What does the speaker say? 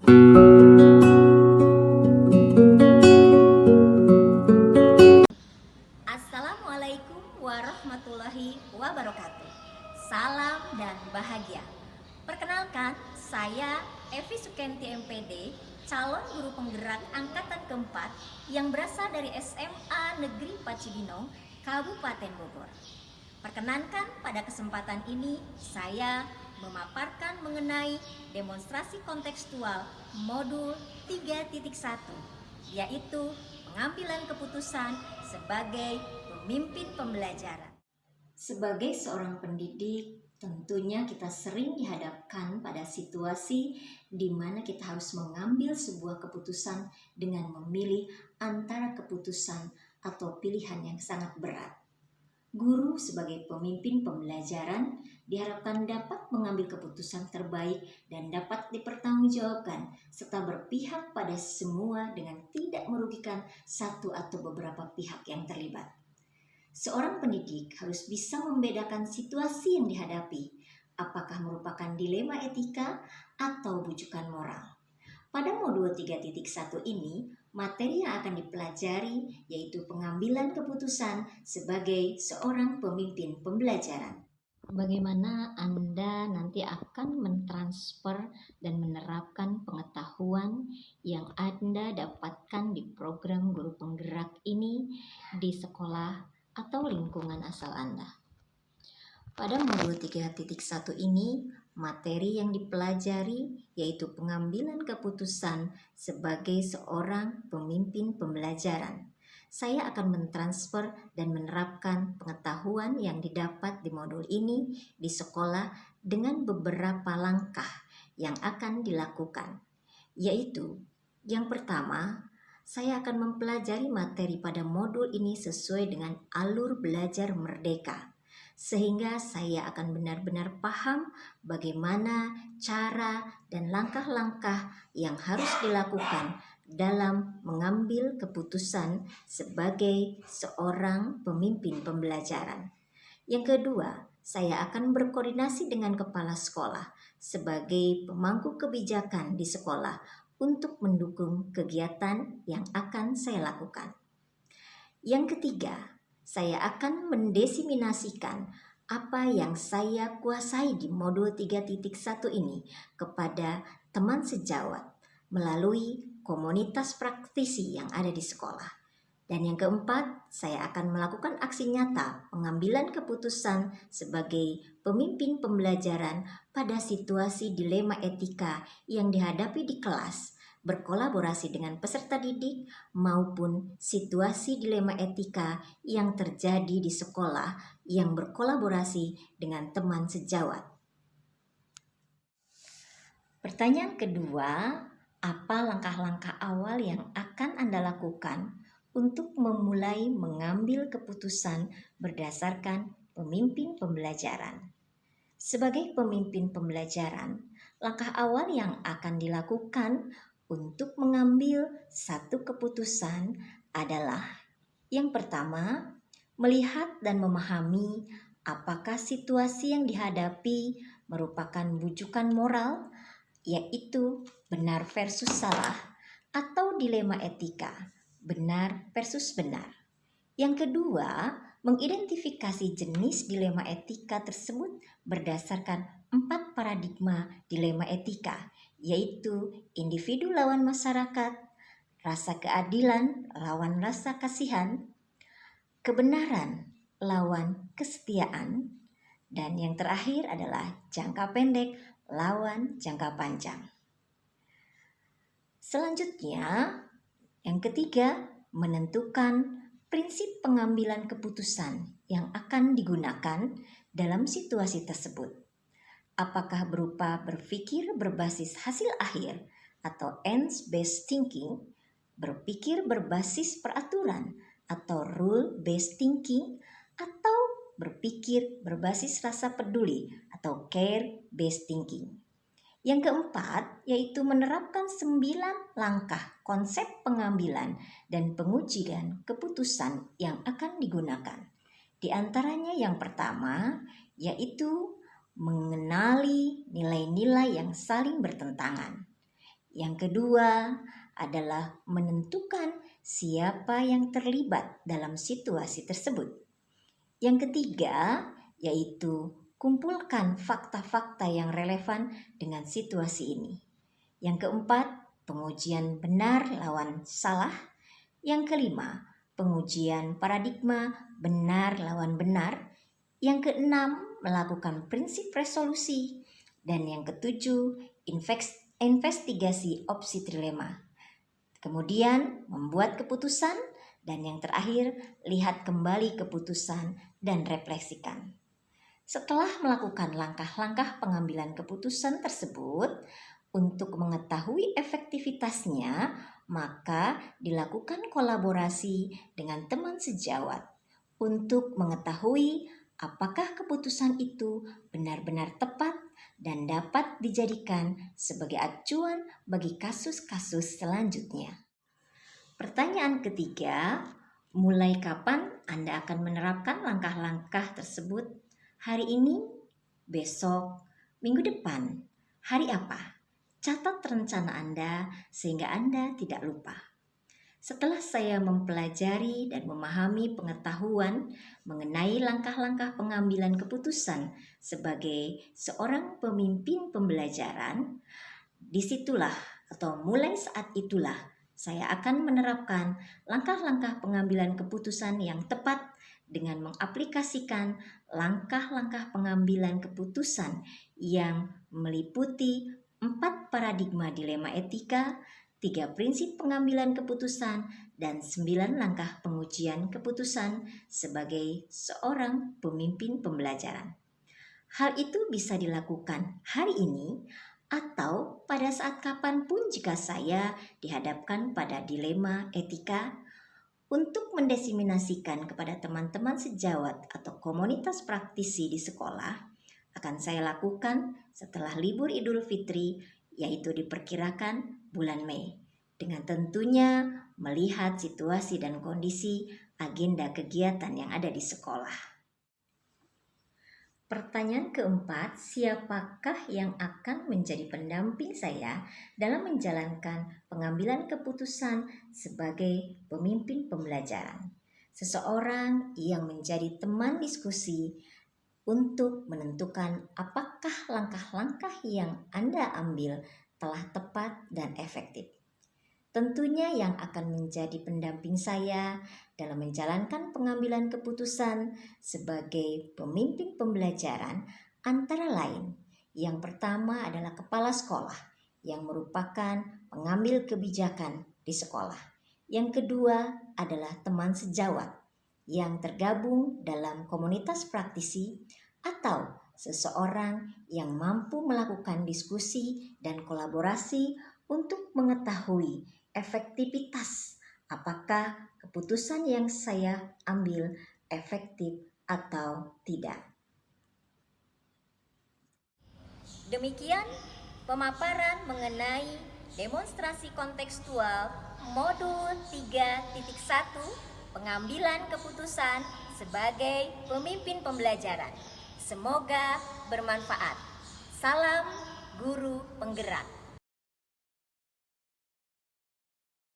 Assalamualaikum warahmatullahi wabarakatuh. Salam dan bahagia. Perkenalkan, saya Evi Sukenti MPD, calon guru penggerak angkatan keempat yang berasal dari SMA Negeri Pacibinong, Kabupaten Bogor. Perkenankan pada kesempatan ini saya memaparkan mengenai demonstrasi kontekstual modul 3.1, yaitu pengambilan keputusan sebagai pemimpin pembelajaran. Sebagai seorang pendidik, tentunya kita sering dihadapkan pada situasi di mana kita harus mengambil sebuah keputusan dengan memilih antara keputusan atau pilihan yang sangat berat. Guru sebagai pemimpin pembelajaran diharapkan dapat mengambil keputusan terbaik dan dapat dipertanggungjawabkan serta berpihak pada semua dengan tidak merugikan satu atau beberapa pihak yang terlibat. Seorang pendidik harus bisa membedakan situasi yang dihadapi, apakah merupakan dilema etika atau bujukan moral. Pada modul 3.1 ini, materi yang akan dipelajari yaitu pengambilan keputusan sebagai seorang pemimpin pembelajaran. Bagaimana Anda nanti akan mentransfer dan menerapkan pengetahuan yang Anda dapatkan di program guru penggerak ini di sekolah atau lingkungan asal Anda. Pada modul 3.1 ini, materi yang dipelajari yaitu pengambilan keputusan sebagai seorang pemimpin pembelajaran. Saya akan mentransfer dan menerapkan pengetahuan yang didapat di modul ini di sekolah dengan beberapa langkah yang akan dilakukan, yaitu yang pertama, saya akan mempelajari materi pada modul ini sesuai dengan alur belajar merdeka, sehingga saya akan benar-benar paham bagaimana cara dan langkah-langkah yang harus dilakukan dalam mengambil keputusan sebagai seorang pemimpin pembelajaran. Yang kedua, saya akan berkoordinasi dengan kepala sekolah sebagai pemangku kebijakan di sekolah untuk mendukung kegiatan yang akan saya lakukan. Yang ketiga, saya akan mendesiminasikan apa yang saya kuasai di modul 3.1 ini kepada teman sejawat melalui komunitas praktisi yang ada di sekolah. Dan yang keempat, saya akan melakukan aksi nyata pengambilan keputusan sebagai pemimpin pembelajaran pada situasi dilema etika yang dihadapi di kelas, berkolaborasi dengan peserta didik maupun situasi dilema etika yang terjadi di sekolah yang berkolaborasi dengan teman sejawat. Pertanyaan kedua, apa langkah-langkah awal yang akan Anda lakukan untuk memulai mengambil keputusan berdasarkan pemimpin pembelajaran? Sebagai pemimpin pembelajaran, langkah awal yang akan dilakukan untuk mengambil satu keputusan adalah yang pertama, melihat dan memahami apakah situasi yang dihadapi merupakan bujukan moral, yaitu benar versus salah, atau dilema etika, benar versus benar. Yang kedua, mengidentifikasi jenis dilema etika tersebut berdasarkan 4 paradigma dilema etika, yaitu individu lawan masyarakat, rasa keadilan lawan rasa kasihan, kebenaran lawan kesetiaan, dan yang terakhir adalah jangka pendek lawan jangka panjang. Selanjutnya, yang ketiga, menentukan prinsip pengambilan keputusan yang akan digunakan dalam situasi tersebut. Apakah berupa berpikir berbasis hasil akhir atau ends-based thinking, berpikir berbasis peraturan atau rule-based thinking, atau berpikir berbasis rasa peduli atau care-based thinking. Yang keempat, yaitu menerapkan 9 langkah konsep pengambilan dan pengujian keputusan yang akan digunakan. Di antaranya yang pertama, yaitu mengenali nilai-nilai yang saling bertentangan. Yang kedua adalah menentukan siapa yang terlibat dalam situasi tersebut. Yang ketiga yaitu kumpulkan fakta-fakta yang relevan dengan situasi ini. Yang keempat, pengujian benar lawan salah. Yang kelima, pengujian paradigma benar lawan benar. Yang keenam, melakukan prinsip resolusi. Dan yang ketujuh, investigasi opsi trilema. Kemudian, membuat keputusan. Dan yang terakhir, lihat kembali keputusan dan refleksikan. Setelah melakukan langkah-langkah pengambilan keputusan tersebut, untuk mengetahui efektivitasnya, maka dilakukan kolaborasi dengan teman sejawat untuk mengetahui apakah keputusan itu benar-benar tepat dan dapat dijadikan sebagai acuan bagi kasus-kasus selanjutnya. Pertanyaan ketiga, mulai kapan Anda akan menerapkan langkah-langkah tersebut? Hari ini, besok, minggu depan, hari apa? Catat rencana Anda sehingga Anda tidak lupa. Setelah saya mempelajari dan memahami pengetahuan mengenai langkah-langkah pengambilan keputusan sebagai seorang pemimpin pembelajaran, disitulah atau mulai saat itulah saya akan menerapkan langkah-langkah pengambilan keputusan yang tepat dengan mengaplikasikan langkah-langkah pengambilan keputusan yang meliputi 4 paradigma dilema etika, 3 prinsip pengambilan keputusan, dan 9 langkah pengujian keputusan sebagai seorang pemimpin pembelajaran. Hal itu bisa dilakukan hari ini atau pada saat kapanpun jika saya dihadapkan pada dilema etika. Untuk mendiseminasikan kepada teman-teman sejawat atau komunitas praktisi di sekolah, akan saya lakukan setelah libur Idul Fitri, yaitu diperkirakan bulan Mei, dengan tentunya melihat situasi dan kondisi agenda kegiatan yang ada di sekolah. Pertanyaan keempat, siapakah yang akan menjadi pendamping saya dalam menjalankan pengambilan keputusan sebagai pemimpin pembelajaran? Seseorang yang menjadi teman diskusi untuk menentukan apakah langkah-langkah yang Anda ambil telah tepat dan efektif. Tentunya yang akan menjadi pendamping saya dalam menjalankan pengambilan keputusan sebagai pemimpin pembelajaran antara lain, yang pertama adalah kepala sekolah yang merupakan pengambil kebijakan di sekolah. Yang kedua adalah teman sejawat yang tergabung dalam komunitas praktisi atau seseorang yang mampu melakukan diskusi dan kolaborasi untuk mengetahui efektivitas apakah keputusan yang saya ambil efektif atau tidak. Demikian pemaparan mengenai demonstrasi kontekstual modul 3.1 pengambilan keputusan sebagai pemimpin pembelajaran. Semoga bermanfaat. Salam guru penggerak.